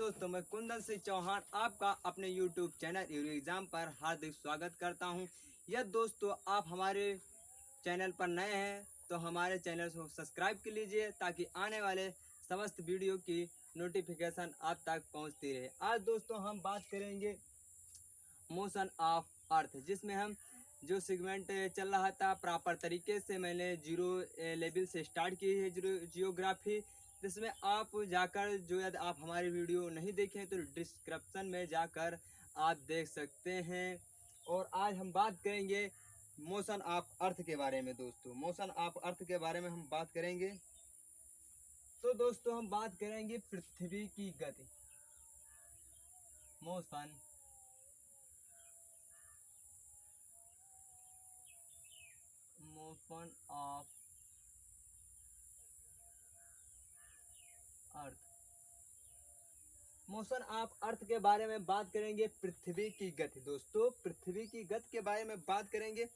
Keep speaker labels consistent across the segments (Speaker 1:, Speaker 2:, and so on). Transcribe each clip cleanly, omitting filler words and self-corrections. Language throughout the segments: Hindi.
Speaker 1: दोस्तों, मैं कुंदन सिंह चौहान आपका अपने YouTube चैनल एग्जाम पर हार्दिक स्वागत करता हूं। यह दोस्तों आप हमारे चैनल पर नए हैं तो हमारे चैनल को सब्सक्राइब कर लीजिए ताकि आने वाले समस्त वीडियो की नोटिफिकेशन आप तक पहुंचती रहे। आज दोस्तों हम बात करेंगे मोशन ऑफ अर्थ, जिसमें हम जो सेगमेंट चल रहा था प्रॉपर तरीके से मैंने जीरो लेवल से स्टार्ट की है जियोग्राफी, जिसमें आप जाकर जो यदि आप हमारी वीडियो नहीं देखें तो डिस्क्रिप्शन में जाकर आप देख सकते हैं। और आज हम बात करेंगे मोशन ऑफ अर्थ के बारे में। दोस्तों मोशन ऑफ अर्थ के बारे में हम बात करेंगे। तो दोस्तों हम बात करेंगे पृथ्वी की गति, motion of earth. Motion of earth के बारे में बात करेंगे, पृथ्वी की गति। दोस्तों पृथ्वी की गति के बारे में बात करेंगे।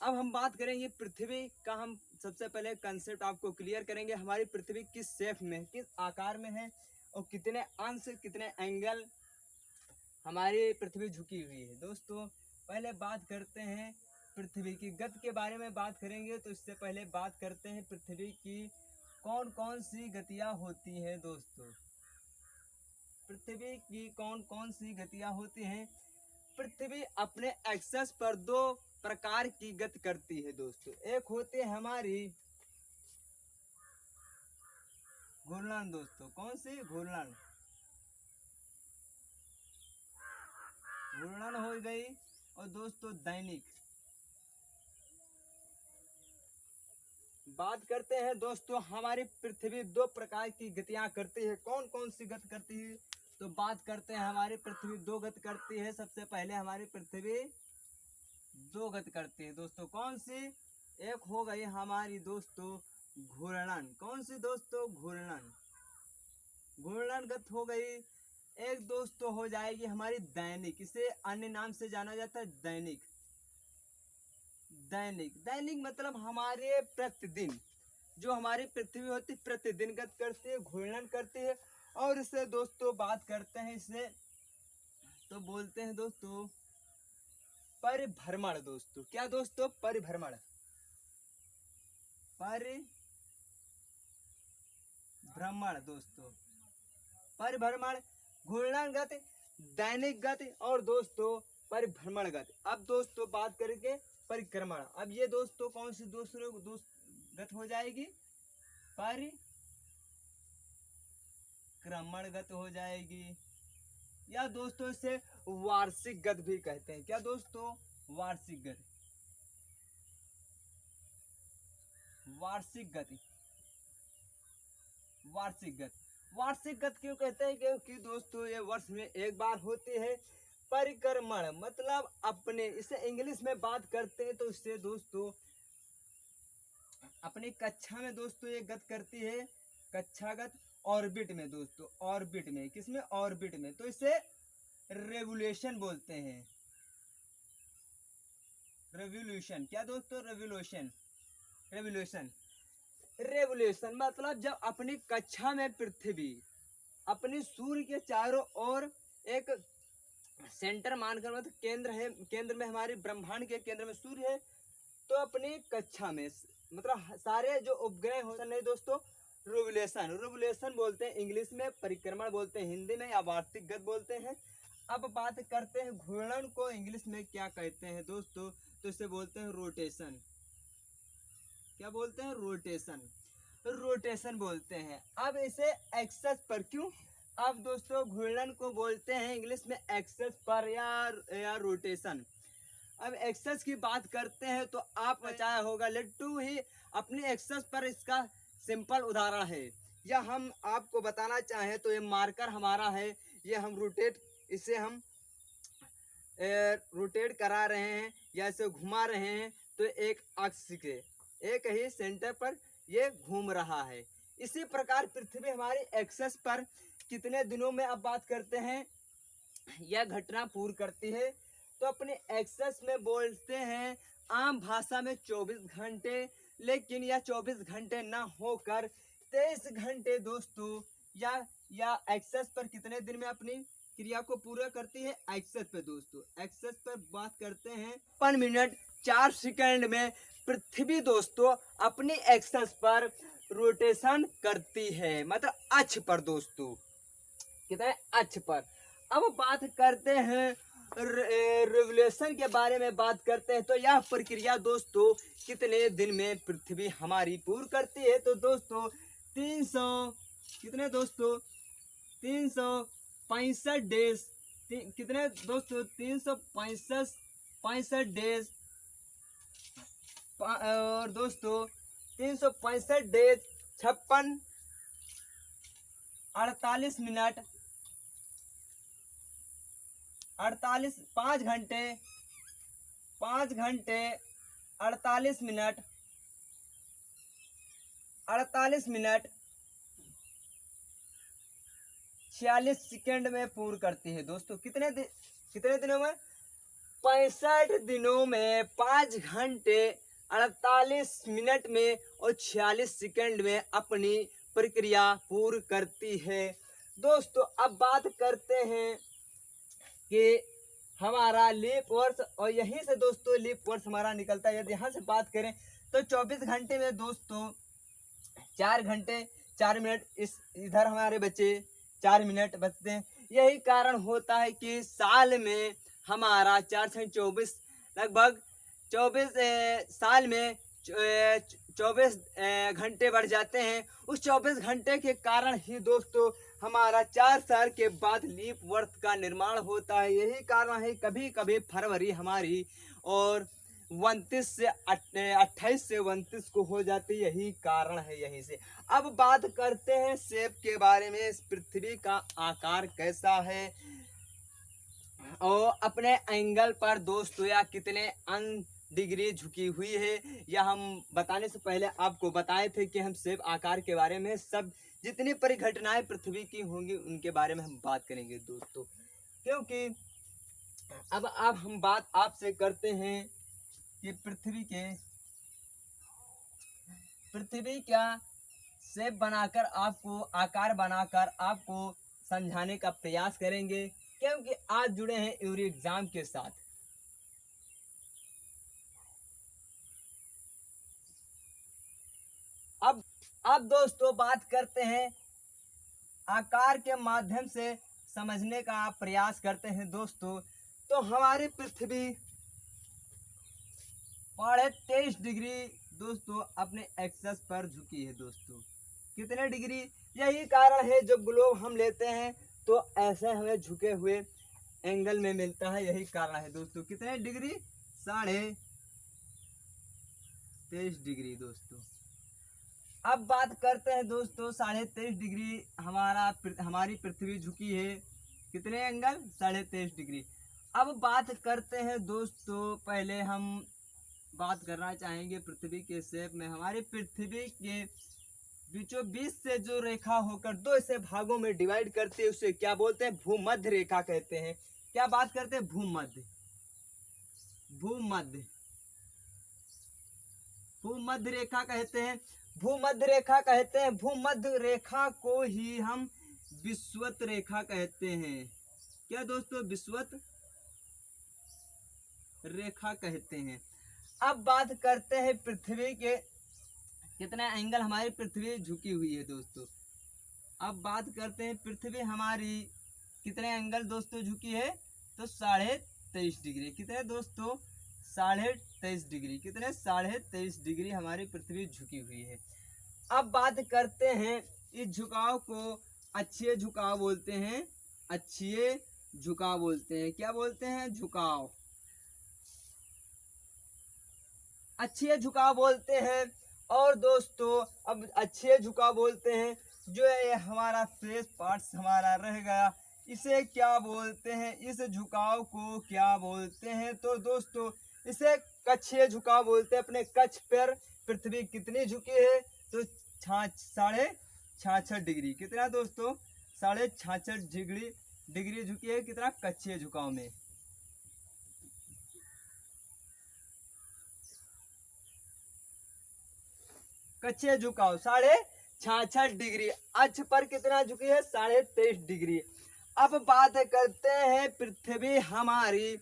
Speaker 1: अब हम बात करेंगे पृथ्वी का। हम सबसे पहले कंसेप्ट आपको क्लियर करेंगे, हमारी पृथ्वी किस शेप में, किस आकार में है और कितने अंश कितने एंगल हमारी पृथ्वी झुकी हुई है। दोस्तों पहले बात करते हैं पृथ्वी की गति के बारे में बात करेंगे, तो इससे पहले बात करते हैं पृथ्वी की कौन कौन सी गतियां होती हैं। दोस्तों पृथ्वी की कौन कौन सी गतियां होती हैं। पृथ्वी अपने एक्सेस पर दो प्रकार की गति करती है। दोस्तों एक होती है हमारी घूर्णन। दोस्तों कौन सी? घूर्णन। घूर्णन हो गई। और दोस्तों दैनिक। बात करते हैं दोस्तों हमारी पृथ्वी दो प्रकार की गतियां करती है। कौन कौन सी गति करती है? तो बात करते हैं हमारी पृथ्वी दो गति करती है। सबसे पहले हमारी पृथ्वी दो गति करती है। दोस्तों कौन सी? एक हो गई हमारी दोस्तों घूर्णन। कौन सी दोस्तों? घूर्णन। घूर्णन गति हो गई। एक दोस्तों हो जाएगी हमारी दैनिक, इसे अन्य नाम से जाना जाता है दैनिक। दैनिक दैनिक मतलब हमारे प्रतिदिन, जो हमारी पृथ्वी होती प्रतिदिन गति करती है, घूर्णन करती है। और इसे दोस्तों बात करते हैं, इसे तो बोलते हैं दोस्तों परिभ्रमण। दोस्तों क्या दोस्तों? परिभ्रमण। परिभ्रमण दोस्तों परिभ्रमण, घूर्णन गति, दैनिक गति और दोस्तों परिभ्रमण गति। अब दोस्तों बात करेंगे परिक्रमण। अब ये दोस्तों कौन सी दूसरे गति हो जाएगी? परिक्रमण गति हो जाएगी, या दोस्तों इसे वार्षिक गति भी कहते हैं। क्या दोस्तों? वार्षिक गति। वार्षिक गति। वार्षिक गति। वार्षिक गति क्यों कहते हैं? क्योंकि दोस्तों ये वर्ष में एक बार होती है। परिक्रमण मतलब अपने, इसे इंग्लिश में बात करते हैं तो इससे दोस्तों अपनी कक्षा में दोस्तों ये गति करती है, कक्षागत ऑर्बिट में। दोस्तों ऑर्बिट में, किसमें? ऑर्बिट में। तो इसे रेवोल्यूशन बोलते हैं। रेवोल्यूशन। क्या दोस्तों? रेवोल्यूशन। रेवोल्यूशन। रेवोल्यूशन मतलब जब अपनी कक्षा में पृथ्वी अपनी सूर्य के चारों ओर एक सेंटर मानकर, मतलब केंद्र है, केंद्र में हमारे ब्रह्मांड के केंद्र में सूर्य है, तो अपनी कक्षा में मतलब सारे जो उपग्रह होते हैं दोस्तों रेवोल्यूशन। रेवोल्यूशन बोलते हैं इंग्लिश में, परिक्रमण बोलते हैं हिंदी में, या वार्षिक गति बोलते हैं। अब बात करते हैं घूर्णन को इंग्लिश में क्या कहते हैं दोस्तों, तो इसे बोलते हैं रोटेशन। क्या बोलते हैं? रोटेशन। रोटेशन बोलते हैं। अब इसे एक्सेस पर क्यों? अब दोस्तों घूर्णन को बोलते हैं इंग्लिश में एक्सेस पर या रोटेशन। अब एक्सेस की बात करते हैं तो आप बचाया होगा लट्टू ही अपनी एक्सेस पर, इसका सिंपल उदाहरण है। या हम आपको बताना चाहें तो ये मार्कर हमारा है, ये हम इसे हम रोटेट करा रहे हैं या इसे घुमा रहे हैं, तो एक अक्ष के एक ही सेंटर पर ये घूम रहा है। इसी प्रकार पृथ्वी हमारी एक्सेस पर कितने दिनों में अब बात करते हैं यह घटना पूर्ण करती है, तो अपने एक्सेस में बोलते हैं आम भाषा में 24 घंटे, लेकिन यह 24 घंटे ना होकर 23 घंटे दोस्तों या एक्सेस पर कितने दिन में अपनी क्रिया को पूरा करती है। एक्सेस पे दोस्तों, एक्सेस पर बात करते हैं 5 मिनट 4 सेकंड में पृथ्वी दोस्तों अपनी एक्सेस पर रोटेशन करती है, मतलब अक्ष पर दोस्तों, कितने अक्ष पर। अब बात करते हैं रिवोल्यूशन के बारे में बात करते हैं, तो यह प्रक्रिया दोस्तों कितने दिन में पृथ्वी हमारी पूर्ण करती है। तो दोस्तों 300 कितने दोस्तों 365 डेज, कितने दोस्तों 365 डेज, और दोस्तों 365 डेज 56 48 मिनट 5 घंटे 48 मिनट 46 सेकंड में पूर्ण करती है दोस्तों। कितने दिनों में 65 दिनों में 5 घंटे 48 मिनट में और 46 सेकंड में अपनी प्रक्रिया पूर्ण करती है दोस्तों। अब बात करते हैं कि हमारा लीप वर्ष, और यहीं से दोस्तों लीप वर्ष हमारा निकलता है। यदि यहाँ से बात करें तो 24 घंटे में दोस्तों 4 घंटे 4 मिनट, इस इधर हमारे बचे 4 मिनट बचते हैं। यही कारण होता है कि साल में हमारा 4 से 24 लगभग 24 साल में 24 घंटे बढ़ जाते हैं। उस 24 घंटे के कारण ही दोस्तों हमारा 4 साल के बाद लीप वर्ष का निर्माण होता है। यही कारण है कभी कभी फरवरी हमारी और 29 से 28 से 29 को हो जाती, यही कारण है यहीं से। अब बात करते हैं शेप के बारे में, इस पृथ्वी का आकार कैसा है और अपने एंगल पर दोस्तों या कितने डिग्री झुकी हुई है। यह हम बताने से पहले आपको बताए थे कि हम शेप आकार के बारे में सब जितनी परिघटनाएं पृथ्वी की होंगी उनके बारे में हम बात करेंगे दोस्तों, क्योंकि अब हम बात आपसे करते हैं कि पृथ्वी का शेप बनाकर आपको आकार बनाकर आपको समझाने का प्रयास करेंगे, क्योंकि आज जुड़े हैं यूरी एग्जाम के साथ। अब दोस्तों बात करते हैं आकार के माध्यम से समझने का प्रयास करते हैं दोस्तों। तो हमारी पृथ्वी 23 डिग्री दोस्तों अपने एक्सेस पर झुकी है दोस्तों। कितने डिग्री, यही कारण है जब ग्लोब हम लेते हैं तो ऐसे हमें झुके हुए एंगल में मिलता है, यही कारण है दोस्तों। कितने डिग्री, 23.5 डिग्री दोस्तों। अब बात करते हैं दोस्तों 23.5 डिग्री हमारी पृथ्वी झुकी है, कितने एंगल, 23.5 डिग्री। अब बात करते हैं दोस्तों, पहले हम बात करना चाहेंगे पृथ्वी के शेप में। हमारी पृथ्वी के बीचों बीच से जो रेखा होकर 2 ऐसे भागों में डिवाइड करते हैं उसे क्या बोलते हैं, भूमध्य रेखा कहते हैं। क्या बात करते हैं, भूमध्य रेखा कहते हैं। भूमध्य रेखा को ही हम विषुवत रेखा कहते हैं। क्या दोस्तों, विषुवत रेखा कहते हैं। अब बात करते हैं पृथ्वी के कितना एंगल हमारी पृथ्वी झुकी हुई है दोस्तों। अब बात करते हैं पृथ्वी हमारी कितने एंगल दोस्तों झुकी है, तो 23.5 डिग्री। कितने दोस्तों, 23.5 डिग्री। कितने, 23.5 डिग्री हमारी पृथ्वी झुकी हुई है। अब बात करते हैं इस झुकाव को अक्षीय झुकाव बोलते हैं। अक्षीय झुकाव बोलते हैं। क्या बोलते हैं, झुकाव, अक्षीय झुकाव बोलते हैं। और दोस्तों अब अक्षीय झुकाव बोलते हैं जो ये हमारा फेस पार्ट्स हमारा रह गया, इसे क्या बोलते हैं, इस झुकाव को क्या बोलते हैं, तो दोस्तों इसे कक्षीय झुकाव बोलते हैं। अपने कक्ष पर पृथ्वी कितनी झुकी है, तो 66.5 डिग्री। कितना दोस्तों, 66.5 डिग्री झुकी है। कितना, कक्षीय झुकाव में। कक्षीय झुकाव 66 डिग्री। अक्ष पर कितना झुकी है? 23.5 डिग्री। अब बात करते हैं पृथ्वी हमारी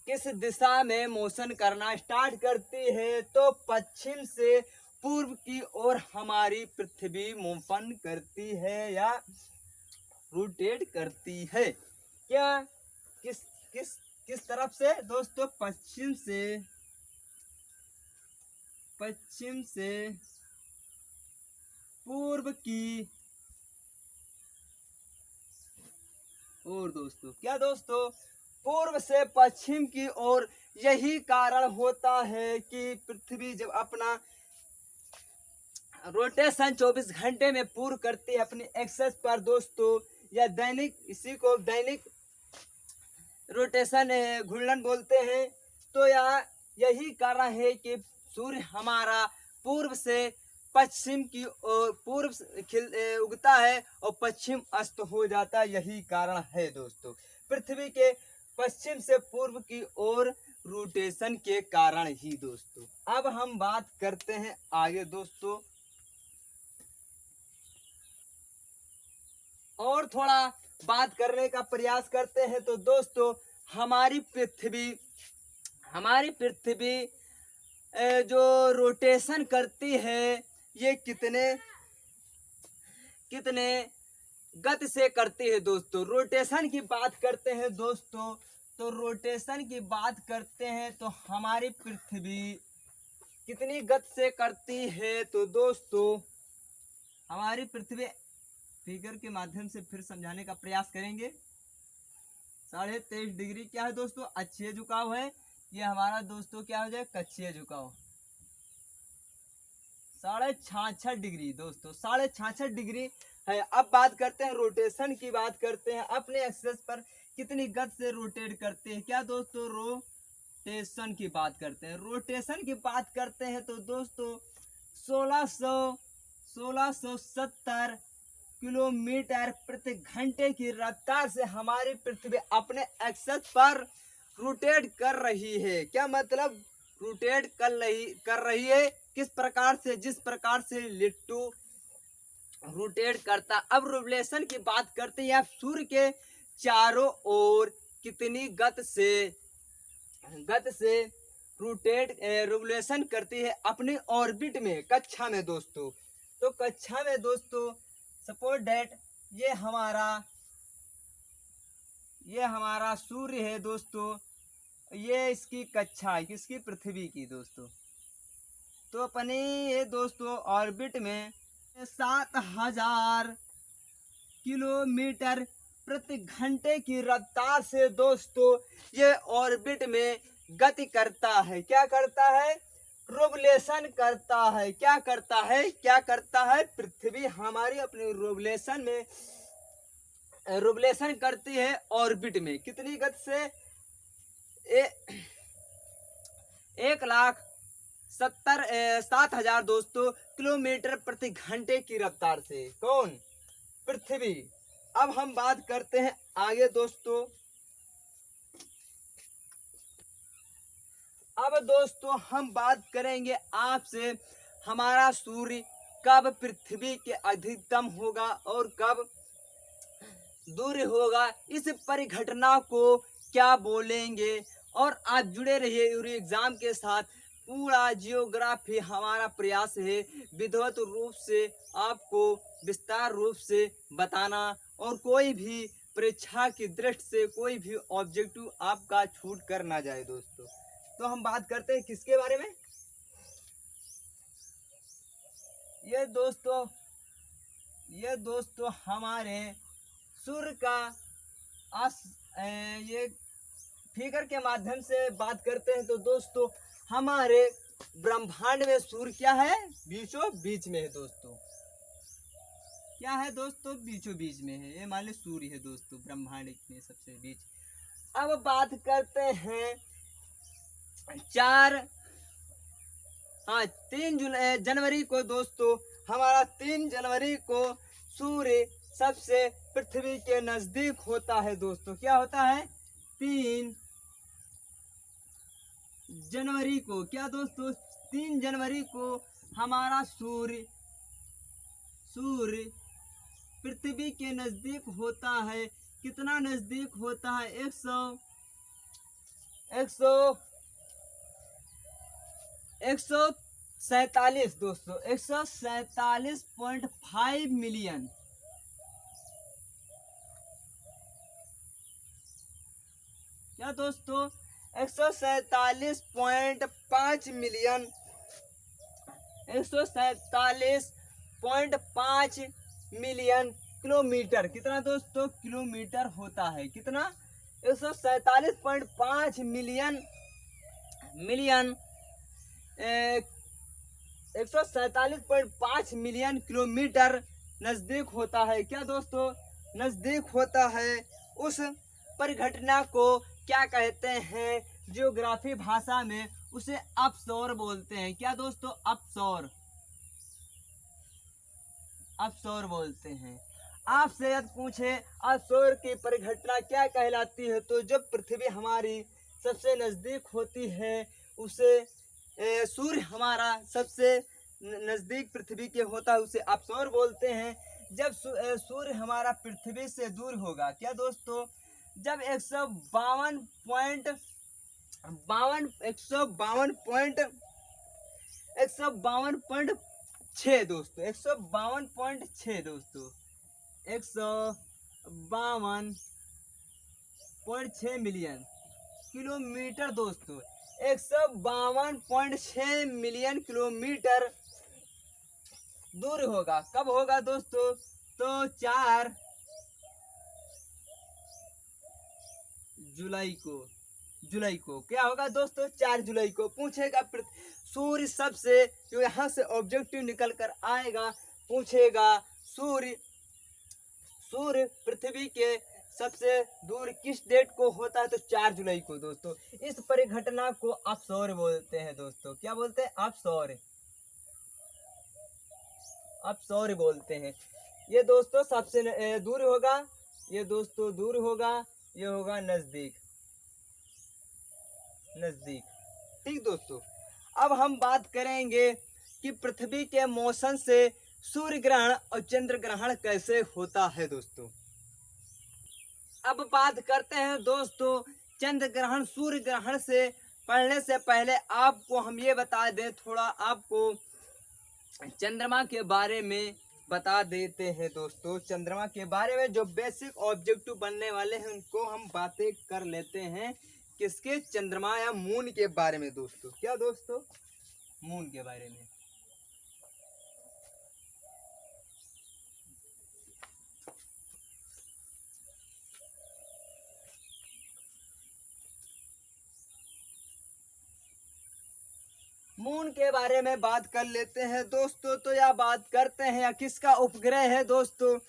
Speaker 1: किस दिशा में मोशन करना स्टार्ट करती है, तो पश्चिम से पूर्व की ओर हमारी पृथ्वी मूवन करती है या रोटेट करती है। क्या किस किस किस तरफ से दोस्तों? पश्चिम से पूर्व की ओर दोस्तों। क्या दोस्तों? पूर्व से पश्चिम की ओर। यही कारण होता है कि पृथ्वी जब अपना रोटेशन 24 घंटे में पूर्ण करती है अपनी एक्सेस पर दोस्तों, या दैनिक, इसी को दैनिक रोटेशन घूर्णन बोलते हैं। तो यही कारण है कि सूर्य हमारा पूर्व से पश्चिम की ओर उगता है और पश्चिम अस्त हो जाता है। यही कारण है दोस्तों पृथ्वी के पश्चिम से पूर्व की ओर रोटेशन के कारण ही दोस्तों। अब हम बात करते हैं आगे दोस्तों, और थोड़ा बात करने का प्रयास करते हैं। तो दोस्तों हमारी पृथ्वी जो रोटेशन करती है, ये कितने गति से करती है दोस्तों? रोटेशन की बात करते हैं दोस्तों, तो रोटेशन की बात करते हैं तो हमारी पृथ्वी कितनी गति से करती है? तो दोस्तों हमारी पृथ्वी फिगर के माध्यम से फिर समझाने का प्रयास करेंगे। 23.5 डिग्री क्या है दोस्तों? अक्षीय झुकाव है। ये हमारा दोस्तों क्या हो जाए? कक्षीय झुकाव। 66.5 डिग्री दोस्तों, 66.5 डिग्री है। अब बात करते हैं रोटेशन की, बात करते हैं अपने एक्सेस पर कितनी गति से रोटेट करते हैं। क्या दोस्तों? रोटेशन की बात करते हैं। रोटेशन की बात करते हैं तो दोस्तों 1670 किलोमीटर प्रति घंटे की रफ्तार से हमारी पृथ्वी अपने एक्सेस पर रोटेट कर रही है। क्या मतलब? रोटेट कर रही है। किस प्रकार से? जिस प्रकार से लिट्टू रोटेट करता। अब रिवोल्यूशन की बात करते हैं, आप सूर्य के चारों ओर कितनी गति से रिवोल्यूशन करती है अपनी ऑर्बिट में, कक्षा में दोस्तों। तो कक्षा में दोस्तों सपोज डेट ये हमारा सूर्य है दोस्तों, ये इसकी कक्षा है किसकी? पृथ्वी की दोस्तों। तो अपने ये दोस्तों ऑर्बिट में 7000 किलोमीटर प्रति घंटे की रफ्तार से दोस्तों ये ऑर्बिट में गति करता है। क्या करता है? रिवोल्यूशन करता है। क्या करता है? पृथ्वी हमारी अपने रिवोल्यूशन करती है ऑर्बिट में। कितनी गति से? 1,70,000 दोस्तों किलोमीटर प्रति घंटे की रफ्तार से। कौन? पृथ्वी। अब हम बात करते हैं आगे दोस्तों। अब दोस्तों हम बात करेंगे आपसे हमारा सूर्य कब पृथ्वी के अधिकतम होगा और कब दूर होगा, इस परिघटना को क्या बोलेंगे। और आप जुड़े रहिए यूरी एग्जाम के साथ। पूरा जियोग्राफी हमारा प्रयास है विधिवत रूप से आपको विस्तार रूप से बताना, और कोई भी परीक्षा की दृष्टि से कोई भी ऑब्जेक्टिव आपका छूट कर ना जाए दोस्तों। तो हम बात करते हैं किसके बारे में? ये दोस्तों हमारे सूर्य का ये फिगर के माध्यम से बात करते हैं। तो दोस्तों हमारे ब्रह्मांड में सूर्य क्या है? बीचों बीच में है दोस्तों। क्या है दोस्तों? बीचों बीच में है। ये मान लो सूर्य है दोस्तों ब्रह्मांड में सबसे बीच। अब बात करते हैं 3 जनवरी को दोस्तों, हमारा 3 जनवरी को सूर्य सबसे पृथ्वी के नजदीक होता है दोस्तों। क्या होता है? 3 जनवरी को। क्या दोस्तों? 3 जनवरी को हमारा सूर्य सूर्य पृथ्वी के नजदीक होता है, कितना नजदीक होता है? 147 दोस्तों, 147.5 मिलियन। क्या दोस्तों? 147.5 मिलियन, 147.5 मिलियन किलोमीटर। कितना दोस्तों? किलोमीटर होता है। कितना? 147.5 मिलियन 147.5 मिलियन किलोमीटर नजदीक होता है। क्या दोस्तों? नजदीक होता है। उस परिघटना को क्या कहते हैं? जियोग्राफी भाषा में उसे अपसौर बोलते हैं। क्या दोस्तों? अपसौर, अपसौर बोलते हैं। आपसे यदि पूछे अपसौर की परिघटना क्या कहलाती है, तो जब पृथ्वी हमारी सबसे नजदीक होती है, उसे सूर्य हमारा सबसे नजदीक पृथ्वी के होता है, उसे अपसौर बोलते हैं। जब सूर्य हमारा पृथ्वी से दूर होगा, क्या दोस्तों? जब 152.6 दोस्तों, 152.6 दोस्तों, 152.6 मिलियन किलोमीटर दोस्तों, 152.6 मिलियन किलोमीटर दूर होगा। कब होगा दोस्तों? तो 4 जुलाई को क्या होगा दोस्तों? 4 जुलाई को पूछेगा सूर्य सबसे, जो यहाँ से ऑब्जेक्टिव निकल कर आएगा, पूछेगा सूर्य पृथ्वी के सबसे दूर किस डेट को होता है? तो 4 जुलाई को दोस्तों। इस परिघटना को अपसौर बोलते हैं दोस्तों। क्या बोलते हैं? अपसौर, अपसौर बोलते हैं। ये दोस्तों सबसे दूर होगा, ये दोस्तों दूर होगा, ये होगा नजदीक, नजदीक। ठीक दोस्तों, अब हम बात करेंगे कि पृथ्वी के मौसम से सूर्य ग्रहण और चंद्र ग्रहण कैसे होता है दोस्तों। अब बात करते हैं दोस्तों चंद्र ग्रहण सूर्य ग्रहण से पढ़ने से पहले आपको हम ये बता दें, थोड़ा आपको चंद्रमा के बारे में बता देते हैं दोस्तों। चंद्रमा के बारे में जो बेसिक ऑब्जेक्टिव बनने वाले हैं, उनको हम बातें कर लेते हैं। किसके? चंद्रमा या मून के बारे में दोस्तों। क्या दोस्तों? मून के बारे में। मून के बारे में बात कर लेते हैं दोस्तों। तो यह बात करते हैं, या किसका उपग्रह है दोस्तों?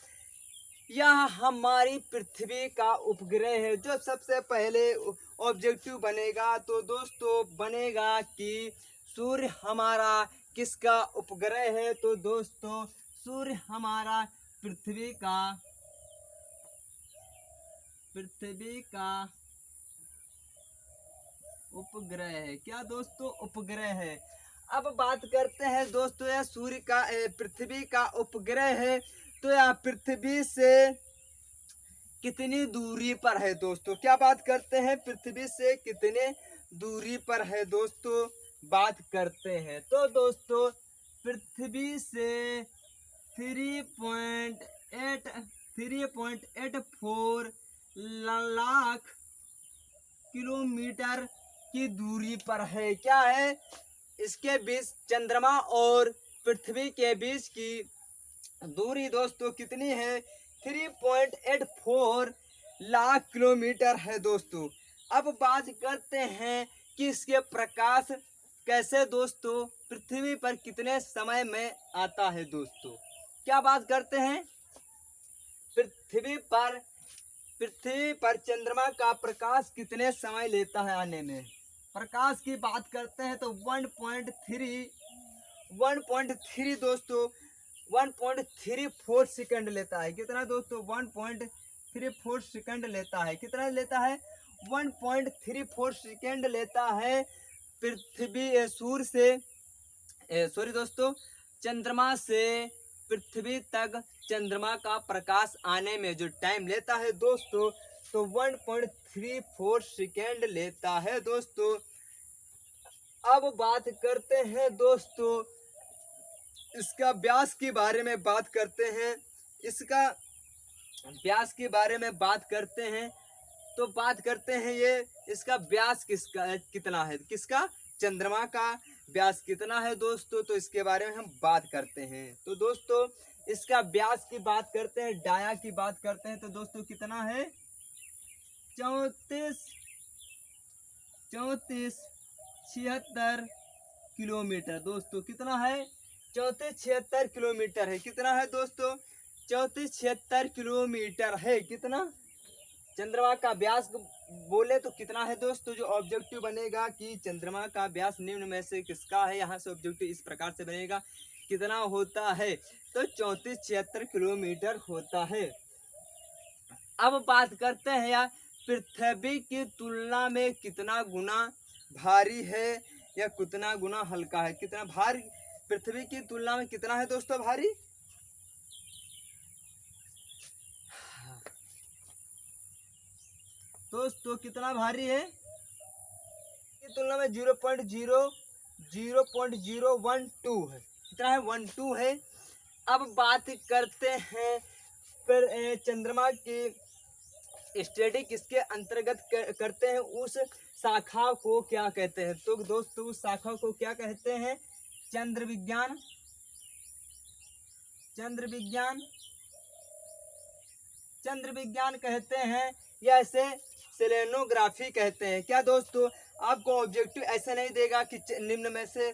Speaker 1: यह हमारी पृथ्वी का उपग्रह है। जो सबसे पहले ऑब्जेक्टिव बनेगा, तो दोस्तों बनेगा कि सूर्य हमारा किसका उपग्रह है? तो दोस्तों सूर्य हमारा पृथ्वी का उपग्रह है। क्या दोस्तों? उपग्रह है। अब बात करते हैं दोस्तों, यह सूर्य का पृथ्वी का उपग्रह है, तो यह पृथ्वी से कितनी दूरी पर है दोस्तों? क्या बात करते हैं? पृथ्वी से कितने दूरी पर है दोस्तों? बात करते हैं। तो दोस्तों पृथ्वी से 3.84 लाख किलोमीटर की दूरी पर है। क्या है? इसके बीच, चंद्रमा और पृथ्वी के बीच की दूरी दोस्तों कितनी है? 3.84 लाख किलोमीटर है दोस्तों। अब बात करते हैं कि इसके प्रकाश कैसे दोस्तों पृथ्वी पर कितने समय में आता है दोस्तों। क्या बात करते हैं? पृथ्वी पर चंद्रमा का प्रकाश कितने समय लेता है आने में? प्रकाश की बात करते हैं तो 1.3 दोस्तों 1.34 सेकंड लेता है। कितना दोस्तों? 1.34 सेकंड लेता है। कितना लेता है? 1.34 सेकंड लेता है पृथ्वी सूर्य से, सॉरी दोस्तों, चंद्रमा से पृथ्वी तक चंद्रमा का प्रकाश आने में जो टाइम लेता है दोस्तों, तो 1.34 सेकेंड लेता है दोस्तों। अब बात करते हैं दोस्तों इसका व्यास के बारे में बात करते हैं। इसका व्यास के बारे में बात करते हैं तो बात करते हैं ये इसका व्यास कितना है, किसका, चंद्रमा का व्यास कितना है दोस्तों, तो इसके बारे में हम बात करते हैं। तो दोस्तों इसका व्यास की बात करते हैं, डाया की बात करते हैं तो दोस्तों कितना है, 3476 किलोमीटर दोस्तों। कितना है, 3476 किलोमीटर है। कितना है दोस्तों, 3476 किलोमीटर है। कितना, चंद्रमा का व्यास बोले तो कितना है दोस्तों, जो ऑब्जेक्टिव बनेगा कि चंद्रमा का व्यास निम्न में से किसका है, यहाँ से ऑब्जेक्टिव इस प्रकार से बनेगा, कितना होता है, तो 3476 किलोमीटर होता है। अब बात करते हैं यार पृथ्वी की तुलना में कितना गुना भारी है या कितना गुना हल्का है। कितना भारी, पृथ्वी की तुलना में कितना है दोस्तों भारी, दोस्तों कितना भारी है, की तुलना में 0.012 है। कितना है, 12 है। अब बात करते हैं फिर चंद्रमा की स्टडी किसके अंतर्गत करते हैं, उस शाखा को क्या कहते हैं, तो दोस्तों उस शाखा को क्या कहते हैं, चंद्र विज्ञान, चंद्र विज्ञान, चंद्र विज्ञान कहते हैं या इसे सेलेनोग्राफी कहते हैं। क्या दोस्तों, आपको ऑब्जेक्टिव ऐसे नहीं देगा कि निम्न में से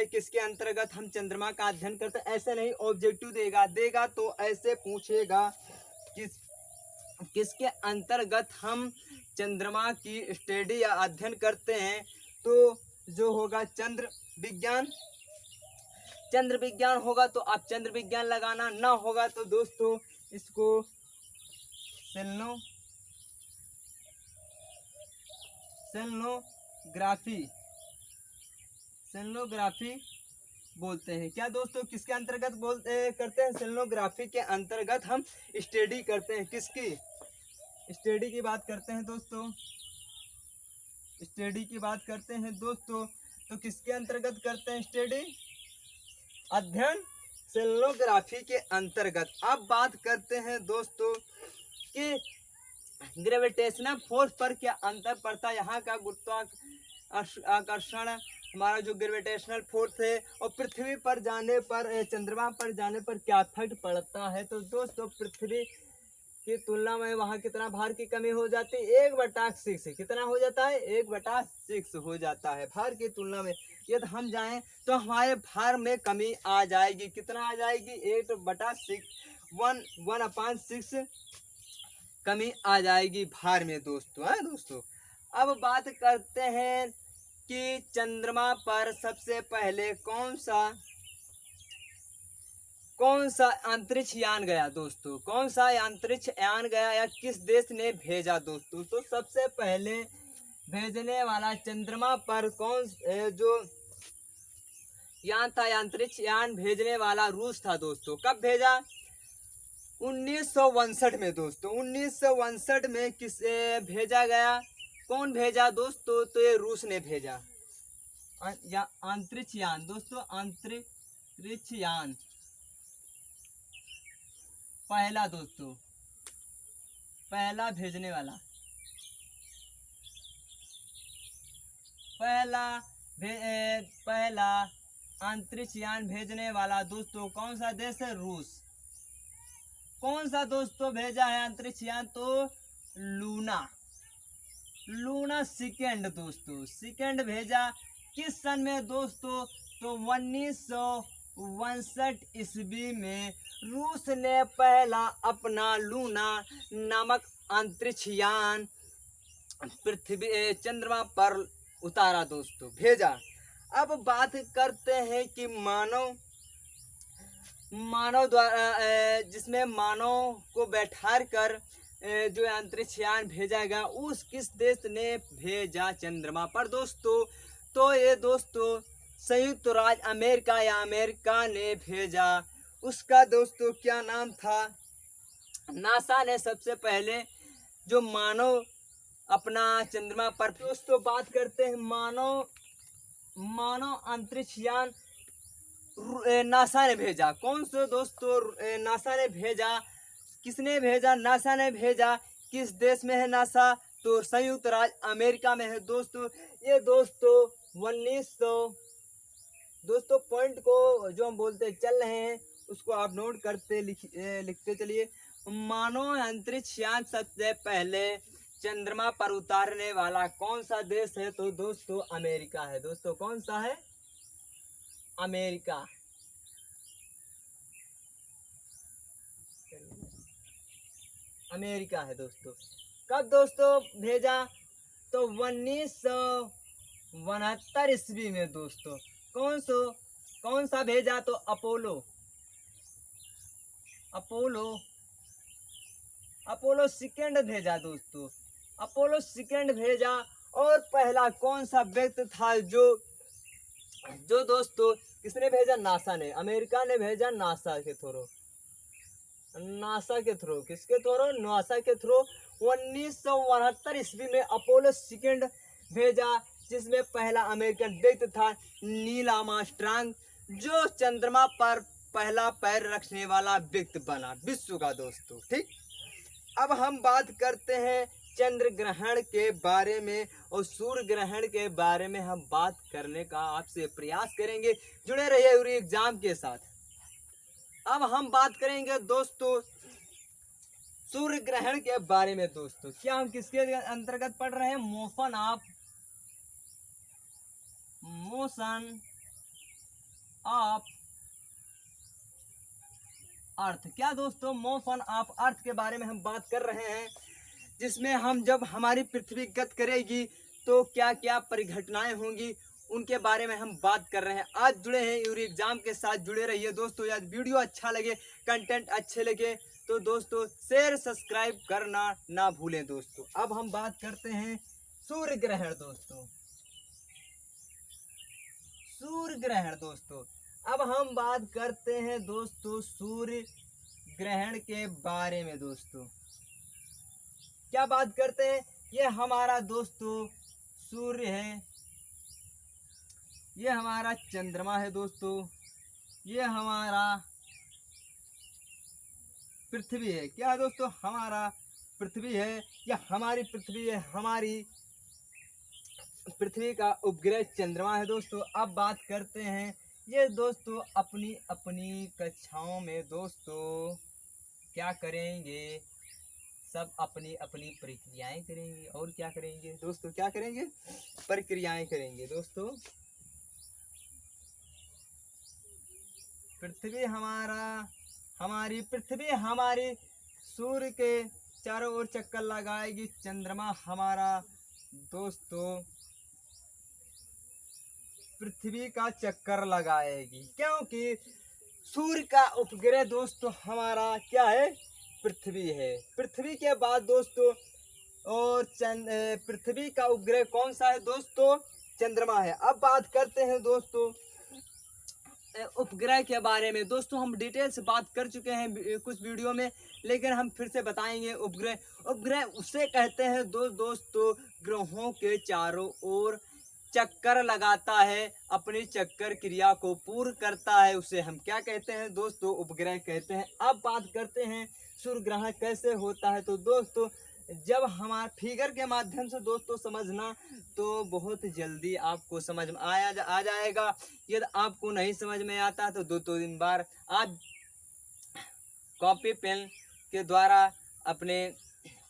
Speaker 1: किसके अंतर्गत हम चंद्रमा का अध्ययन करते हैं, ऐसे नहीं ऑब्जेक्टिव देगा तो ऐसे पूछेगा किसके अंतर्गत हम चंद्रमा की स्टडी या अध्ययन करते हैं, तो जो होगा चंद्र विज्ञान। चंद्र विज्ञान होगा तो आप चंद्र विज्ञान लगाना, ना होगा तो दोस्तों इसको सेलेनोग्राफी बोलते हैं। क्या दोस्तों, किसके अंतर्गत करते हैं, सेलेनोग्राफी के अंतर्गत हम स्टडी करते हैं। किसकी स्टडी की बात करते हैं दोस्तों, स्टडी की बात करते हैं दोस्तों, तो किसके अंतर्गत करते हैं स्टडी, अध्ययन, सेलेनोग्राफी के अंतर्गत। अब बात करते हैं दोस्तों कि ग्रेविटेशनल फोर्स पर क्या अंतर पड़ता है, यहाँ का गुरुत्वाकर्षण हमारा जो ग्रेविटेशनल फोर्स है और पृथ्वी पर जाने पर, चंद्रमा पर जाने पर क्या इफेक्ट पड़ता है, तो दोस्तों पृथ्वी की तुलना में वहाँ कितना भार की कमी हो जाती है, 1/6। कितना हो जाता है, 1/6 हो जाता है भार की तुलना में। यदि हम जाएं तो हमारे भार में कमी आ जाएगी। कितना आ जाएगी, 8/6, 1/6 कमी आ जाएगी भार में दोस्तों, है दोस्तों। अब बात करते हैं कि चंद्रमा पर सबसे पहले कौन सा अंतरिक्ष यान गया दोस्तों, कौन सा अंतरिक्ष यान गया या किस देश ने भेजा दोस्तों, तो सबसे पहले भेजने वाला चंद्रमा पर जो यान था, अंतरिक्ष यान भेजने वाला रूस था दोस्तों। कब भेजा, 1962 में दोस्तों। 1962 में किसे भेजा गया, कौन भेजा दोस्तों, तो ये रूस ने भेजा अंतरिक्ष यान दोस्तों। अंतरिक्ष यान पहला दोस्तों, पहला भेजने वाला, पहला अंतरिक्ष यान भेजने वाला दोस्तों कौन सा देश है, रूस। कौन सा दोस्तों भेजा है अंतरिक्ष यान, तो लूना सेकेंड दोस्तों, सेकेंड भेजा। किस सन में दोस्तों, तो 1962 ईस्वी में रूस ने पहला अपना लूना नामक अंतरिक्ष यान पृथ्वी चंद्रमा पर उतारा दोस्तों, भेजा। अब बात करते हैं कि मानव द्वारा जिसमें मानव को बैठार कर जो अंतरिक्ष यान भेजा गया, उस किस देश ने भेजा चंद्रमा पर दोस्तों, तो ये दोस्तों संयुक्त राज्य अमेरिका या अमेरिका ने भेजा। उसका दोस्तों क्या नाम था। नासा ने सबसे पहले जो मानव अपना चंद्रमा पर, दोस्तों बात करते हैं मानव अंतरिक्ष यान नासा ने भेजा। कौन से दोस्तों नासा ने भेजा, किसने भेजा, नासा ने भेजा। किस देश में है नासा, तो संयुक्त राज्य अमेरिका में है दोस्तों। ये दोस्तों 1900, दोस्तों पॉइंट को जो हम बोलते चल रहे हैं उसको आप नोट करते लिखते चलिए। मानव अंतरिक्ष यान सबसे पहले चंद्रमा पर उतारने वाला कौन सा देश है, तो दोस्तों अमेरिका है। दोस्तों कौन सा है, अमेरिका। अमेरिका है दोस्तों। कब दोस्तों भेजा, तो 1969 ईस्वी में दोस्तों। कौन सा भेजा, तो अपोलो सेकेंड भेजा दोस्तों। अपोलो सेकेंड भेजा। और पहला कौन सा व्यक्ति था जो दोस्तों किसने भेजा, नासा ने, अमेरिका ने भेजा नासा के थ्रू। किसके थ्रू, नासा के थ्रू 1969 ईस्वी में अपोलो सेकेंड भेजा, जिसमें पहला अमेरिकन व्यक्ति था नील आर्मस्ट्रांग, जो चंद्रमा पर पहला पैर रखने वाला व्यक्ति बना विश्व का दोस्तों। ठीक, अब हम बात करते हैं चंद्र ग्रहण के बारे में और सूर्य ग्रहण के बारे में हम बात करने का आपसे प्रयास करेंगे। जुड़े रहिए यूरी एग्जाम के साथ। अब हम बात करेंगे दोस्तों सूर्य ग्रहण के बारे में दोस्तों। क्या हम किसके अंतर्गत पढ़ रहे हैं, मोशन ऑफ अर्थ। क्या दोस्तों, मोशन ऑफ अर्थ के बारे में हम बात कर रहे हैं, जिसमें हम जब हमारी पृथ्वी गति करेगी तो क्या क्या परिघटनाएं होंगी उनके बारे में हम बात कर रहे हैं। आज जुड़े हैं यूरी एग्जाम के साथ, जुड़े रहिए दोस्तों। यदि वीडियो अच्छा लगे, कंटेंट अच्छे लगे तो दोस्तों शेयर सब्सक्राइब करना ना भूलें दोस्तों। अब हम बात करते हैं सूर्य ग्रहण दोस्तों। अब हम बात करते हैं दोस्तों सूर्य ग्रहण के बारे में दोस्तों। क्या बात करते हैं, ये हमारा दोस्तों सूर्य है, ये हमारा चंद्रमा है दोस्तों, ये हमारा पृथ्वी है। क्या है दोस्तों, हमारा पृथ्वी है, या हमारी पृथ्वी है, हमारी पृथ्वी का उपग्रह चंद्रमा है दोस्तों। अब बात करते हैं, ये दोस्तों अपनी अपनी कक्षाओं में दोस्तों क्या करेंगे, सब अपनी अपनी प्रक्रियाएं करेंगे। और क्या करेंगे दोस्तों, क्या करेंगे, प्रक्रियाएं करेंगे दोस्तों। पृथ्वी हमारी पृथ्वी हमारी सूर्य के चारों ओर चक्कर लगाएगी। चंद्रमा हमारा दोस्तों पृथ्वी का चक्कर लगाएगी, क्योंकि सूर्य का उपग्रह दोस्तों हमारा क्या है, पृथ्वी है। पृथ्वी के बाद दोस्तों और पृथ्वी का उपग्रह कौन सा है दोस्तों, चंद्रमा है। अब बात करते हैं दोस्तों उपग्रह के बारे में। दोस्तों हम डिटेल से बात कर चुके हैं कुछ वीडियो में, लेकिन हम फिर से बताएंगे। उपग्रह उसे कहते हैं दोस्तों ग्रहों के चारों ओर चक्कर लगाता है, अपनी चक्कर क्रिया को पूर्ण करता है, उसे हम क्या कहते हैं दोस्तों, उपग्रह कहते हैं। अब बात करते हैं सूर्य ग्रहण कैसे होता है, तो दोस्तों जब हमारे फिगर के माध्यम से दोस्तों समझना तो बहुत जल्दी आपको समझ में आ जाएगा। यदि आपको नहीं समझ में आता तो दो तीन बार आप कॉपी पेन के द्वारा, अपने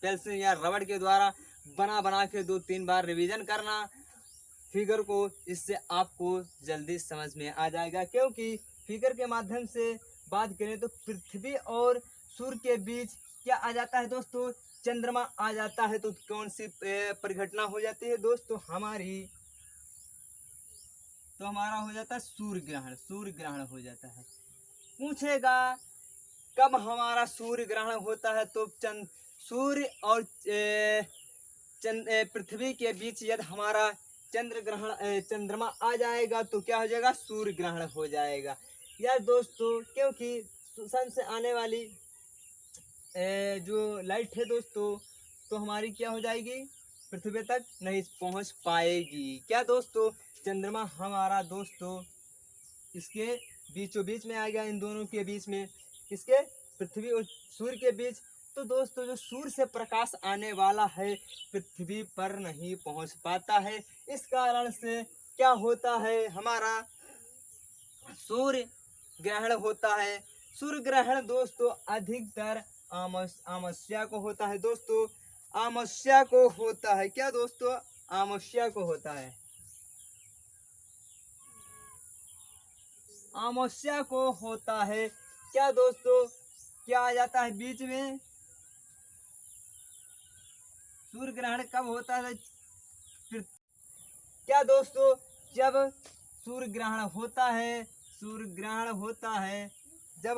Speaker 1: पेंसिल या रबड़ के द्वारा बना के 2-3 बार रिवीजन करना फिगर को, इससे आपको जल्दी समझ में आ जाएगा। क्योंकि फिगर के माध्यम से बात करें तो पृथ्वी और सूर्य के बीच क्या आ जाता है दोस्तों, चंद्रमा आ जाता है। तो कौन सी परिघटना हो जाती है दोस्तों, हमारा हो जाता है सूर्य ग्रहण हो जाता है। पूछेगा कब हमारा सूर्य ग्रहण होता है, तो सूर्य और पृथ्वी के बीच यदि हमारा चंद्रमा आ जाएगा तो क्या हो जाएगा, सूर्य ग्रहण हो जाएगा। यह दोस्तों क्योंकि सन से आने वाली जो लाइट है दोस्तों, तो हमारी क्या हो जाएगी, पृथ्वी तक नहीं पहुंच पाएगी। क्या दोस्तों, चंद्रमा हमारा दोस्तों इसके बीचों बीच में आ गया, इन दोनों के बीच में, किसके, पृथ्वी और सूर्य के बीच। तो दोस्तों जो सूर्य से प्रकाश आने वाला है पृथ्वी पर नहीं पहुंच पाता है। इस कारण से क्या होता है, हमारा सूर्य ग्रहण होता है। सूर्य ग्रहण दोस्तों अधिकतर अमावस्या को होता है दोस्तों, अमावस्या को होता है। क्या दोस्तों, अमावस्या को होता है, अमावस्या को होता है। क्या दोस्तों, क्या आ जाता है बीच में, सूर्य ग्रहण कब होता है, क्या दोस्तों, जब सूर्य ग्रहण होता है, सूर्य ग्रहण होता है जब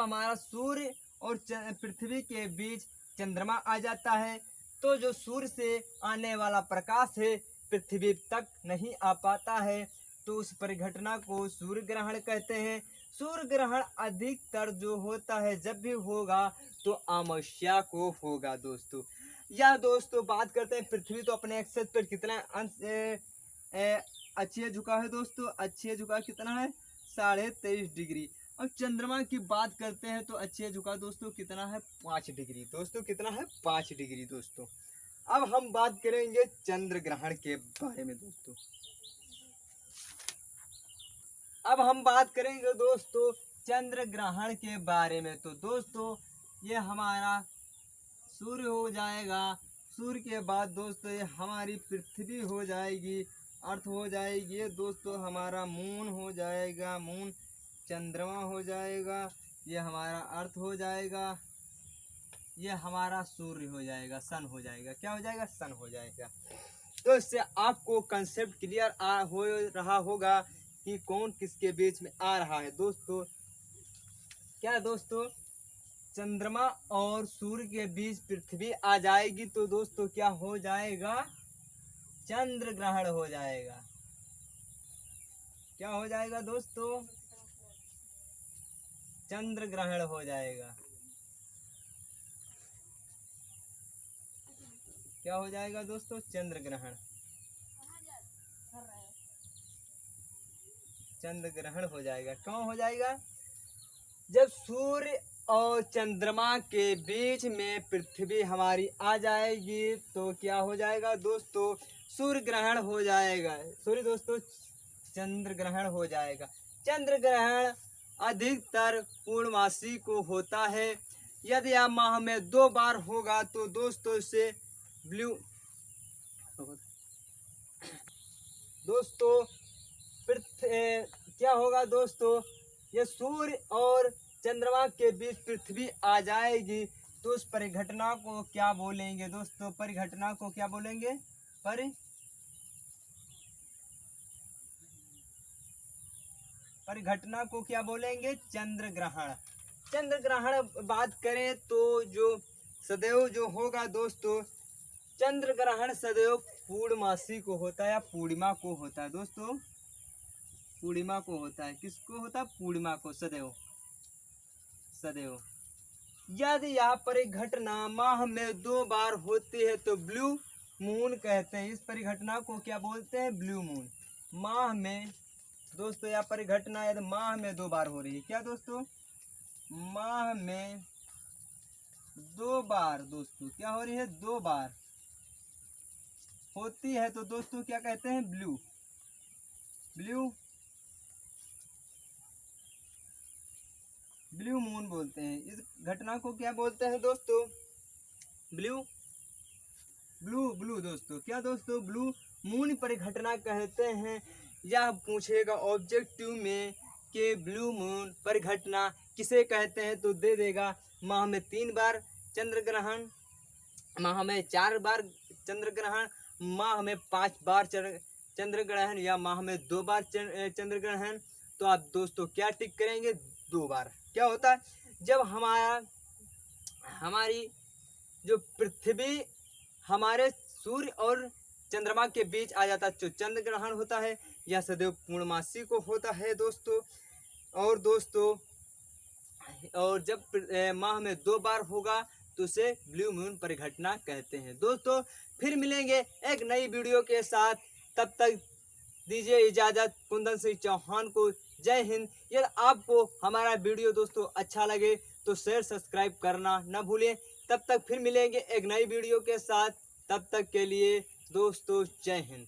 Speaker 1: हमारा सूर्य और पृथ्वी के बीच चंद्रमा आ जाता है, तो जो सूर्य से आने वाला प्रकाश है पृथ्वी तक नहीं आ पाता है, तो उस परिघटना को सूर्य ग्रहण कहते हैं। सूर्य ग्रहण अधिकतर जो होता है जब भी होगा तो अमावस्या को होगा दोस्तों। या दोस्तों बात करते हैं, पृथ्वी तो अपने एक्सिस पर कितना अंश अक्षीय झुका है दोस्तों, अक्षीय झुका कितना है, 23.5 डिग्री। और चंद्रमा की बात करते हैं तो अक्षीय झुका दोस्तों कितना है, 5 डिग्री दोस्तों, कितना है, 5 डिग्री दोस्तों। अब हम बात करेंगे चंद्र ग्रहण के बारे में दोस्तों। अब हम बात करेंगे दोस्तों चंद्र ग्रहण के बारे में। तो दोस्तों ये हमारा सूर्य हो जाएगा, सूर्य के बाद दोस्तों ये हमारी पृथ्वी हो जाएगी, अर्थ हो जाएगी दोस्तों, हमारा मून हो जाएगा, मून चंद्रमा हो जाएगा, ये हमारा अर्थ हो जाएगा, ये हमारा सूर्य हो जाएगा, सन हो जाएगा। क्या हो जाएगा, सन हो जाएगा। तो इससे आपको कंसेप्ट क्लियर हो रहा होगा कि कौन किसके बीच में आ रहा है दोस्तों। क्या दोस्तों, चंद्रमा और सूर्य के बीच पृथ्वी आ जाएगी तो दोस्तों क्या हो जाएगा, चंद्र ग्रहण हो जाएगा। क्या हो जाएगा दोस्तों, चंद्र ग्रहण हो जाएगा। क्या हो जाएगा दोस्तों, चंद्र ग्रहण, चंद्र ग्रहण हो जाएगा। क्यों हो जाएगा, जब सूर्य और चंद्रमा के बीच में पृथ्वी हमारी आ जाएगी तो क्या हो जाएगा दोस्तों, सूर्य ग्रहण हो जाएगा, सूर्य दोस्तों चंद्र ग्रहण हो जाएगा। चंद्र ग्रहण अधिकतर पूर्णमासी को होता है। यदि आप माह में 2 बार होगा तो दोस्तों इसे ब्लू दोस्तों क्या होगा दोस्तों, ये सूर्य और चंद्रमा के बीच पृथ्वी आ जाएगी तो उस परिघटना को क्या बोलेंगे दोस्तों, परिघटना को क्या बोलेंगे, परिघटना को क्या बोलेंगे, चंद्र ग्रहण। चंद्र ग्रहण बात करें तो जो सदैव जो होगा दोस्तों, चंद्र ग्रहण सदैव पूर्णमासी को होता है या पूर्णिमा को होता है दोस्तों, पूर्णिमा को होता है। किसको होता है, पूर्णिमा को, सदैव सदैव। यदि यह परिघटना माह में 2 बार होती है तो ब्लू मून कहते हैं। इस परिघटना को क्या बोलते हैं, ब्लू मून। माह में दोस्तों यह परिघटना यदि माह में 2 बार हो रही है, क्या दोस्तों, माह में 2 बार दोस्तों क्या हो रही है, 2 बार होती है तो दोस्तों क्या कहते हैं, ब्लू मून बोलते हैं। इस घटना को क्या बोलते हैं दोस्तों, ब्लू दोस्तों, क्या दोस्तों, ब्लू मून परिघटना कहते हैं। यह पूछेगा ऑब्जेक्टिव में कि ब्लू मून परिघटना किसे कहते हैं तो दे देगा माह में 3 बार चंद्र ग्रहण, माह में 4 बार चंद्र ग्रहण, माह में 5 बार चंद्र ग्रहण या माह में 2 बार चंद्र ग्रहण। तो आप दोस्तों क्या टिक करेंगे, 2 बार। क्या होता है, जब हमारी जो पृथ्वी हमारे सूर्य और चंद्रमा के बीच आ जाता है तो चंद्र ग्रहण होता है। यह सदैव पूर्णमासी को होता है दोस्तों। और दोस्तों, और जब माह में 2 बार होगा तो उसे ब्लू मून परिघटना कहते हैं। दोस्तों फिर मिलेंगे एक नई वीडियो के साथ, तब तक दीजिए इजाज़त कुंदन सिंह चौहान को। जय हिंद। यदि आपको हमारा वीडियो दोस्तों अच्छा लगे तो शेयर सब्सक्राइब करना न भूलें। तब तक फिर मिलेंगे एक नई वीडियो के साथ, तब तक के लिए दोस्तों जय हिंद।